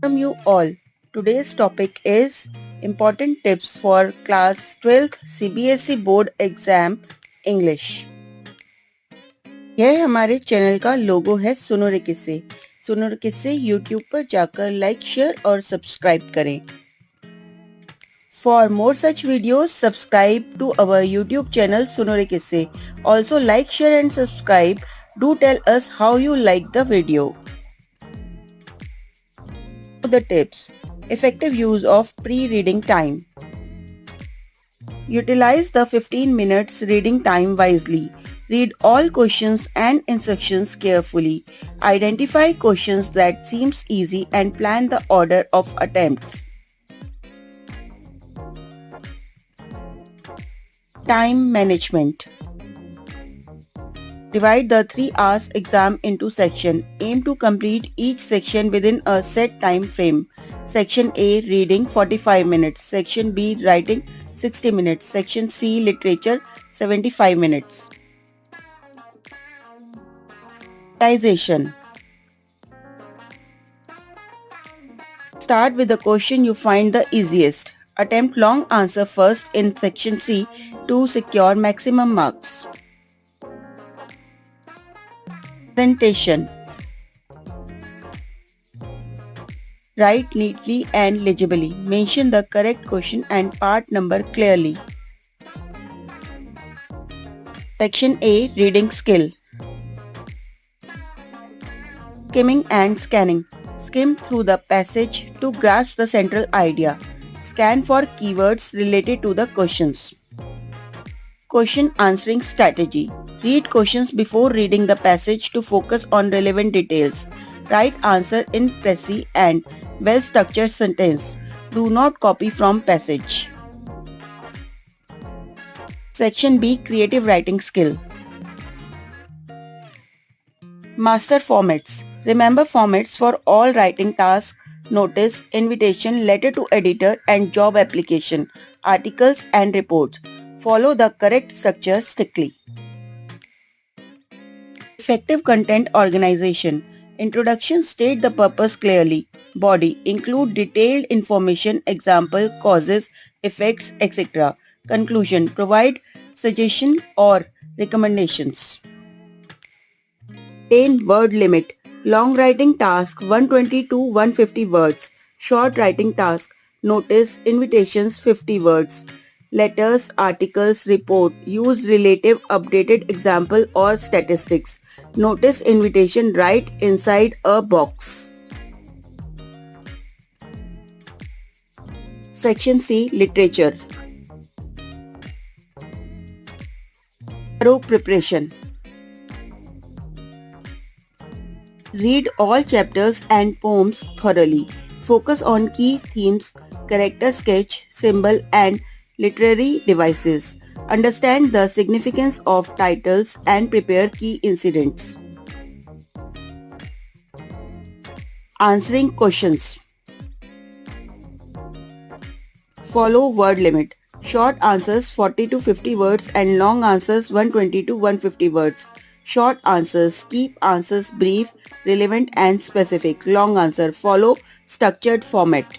Welcome you all. Today's topic is important tips for class 12th CBSE board exam English. यह हमारे channel का लोगो है सुनो रे किस्से। सुनो रे किस्से यूट्यूब पर जाकर लाइक, शेयर और सब्सक्राइब करें। For more such videos, subscribe to our YouTube channel Suno Re Kisse. Also like, share and subscribe. Do tell us how you like the video. The tips. Effective use of pre-reading time. Utilize the 15 minutes reading time wisely. Read all questions and instructions carefully. Identify questions that seems easy and plan the order of attempts. Time management. Divide the 3 hours exam into sections. Aim to complete each section within a set time frame. Section A reading 45 minutes. Section B writing 60 minutes. Section C literature 75 minutes. Prioritization. Start with the question you find the easiest. Attempt long answer first in section C to secure maximum marks. Presentation. Write neatly and legibly. Mention the correct question and part number clearly. Section A reading skill. Skimming and scanning. Skim through the passage to grasp the central idea. Scan for keywords related to the questions. Question answering strategy. Read questions before reading the passage to focus on relevant details. Write answer in precis and well-structured sentence. Do not copy from passage. Section B creative writing skill. Master formats. Remember formats for all writing tasks: notice, invitation, letter to editor and job application, articles and reports. Follow the correct structure strictly. Effective content organization. Introduction state the purpose clearly. Body include detailed information, example, causes, effects, etc. Conclusion provide suggestion or recommendations. Maintain word limit. Long writing task 120 to 150 words. Short writing task notice, invitations 50 words. Letters, articles, report. Use relative updated example or statistics. Notice, invitation write inside a box. Section C literature. Thorough preparation. Read all chapters and poems thoroughly. Focus on key themes, character sketch, symbol and literary devices. Understand the significance of titles and prepare key incidents. Answering questions. Follow word limit. Short answers 40 to 50 words and long answers 120 to 150 words. Short answers keep answers brief, relevant and specific. Long answer follow structured format.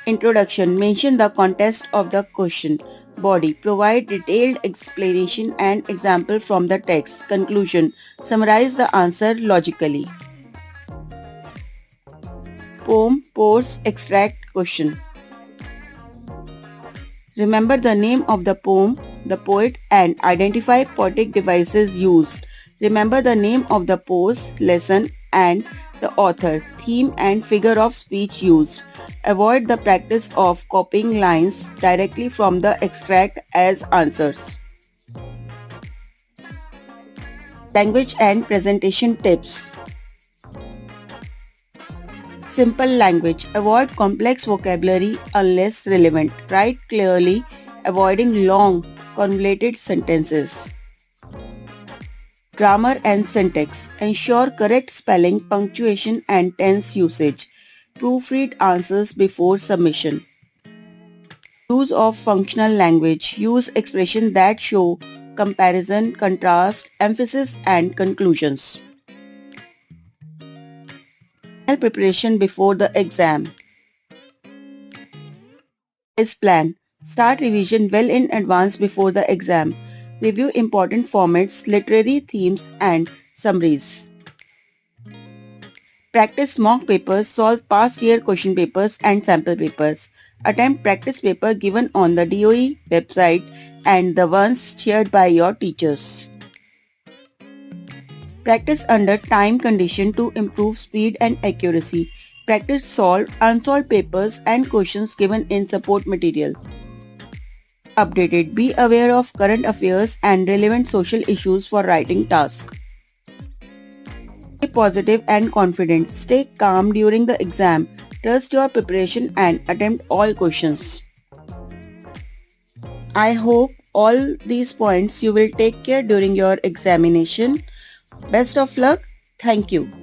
Introduction. Mention the context of the question. Body. Provide detailed explanation and example from the text. Conclusion. Summarize the answer logically. Poem, pose, extract, question. Remember the name of the poem, the poet and identify poetic devices used. Remember the name of the pose, lesson and the author, theme and figure of speech used. Avoid the practice of copying lines directly from the extract as answers. Language and presentation tips. Simple language. Avoid complex vocabulary unless relevant. Write clearly, avoiding long, convoluted sentences. Grammar and syntax. Ensure correct spelling, punctuation and tense usage. Proofread answers before submission. Use of functional language. Use expressions that show comparison, contrast, emphasis and conclusions. Preparation before the exam. Is plan. Start revision well in advance before the exam. Review important formats, literary themes and summaries. Practice mock papers, solve past year question papers and sample papers. Attempt practice paper given on the DOE website and the ones shared by your teachers. Practice under time condition to improve speed and accuracy. Practice solve unsolved papers and questions given in support material. Updated. Be aware of current affairs and relevant social issues for writing tasks. Stay positive and confident. Stay calm during the exam. Trust your preparation and attempt all questions. I hope all these points you will take care during your examination. Best of luck. Thank you.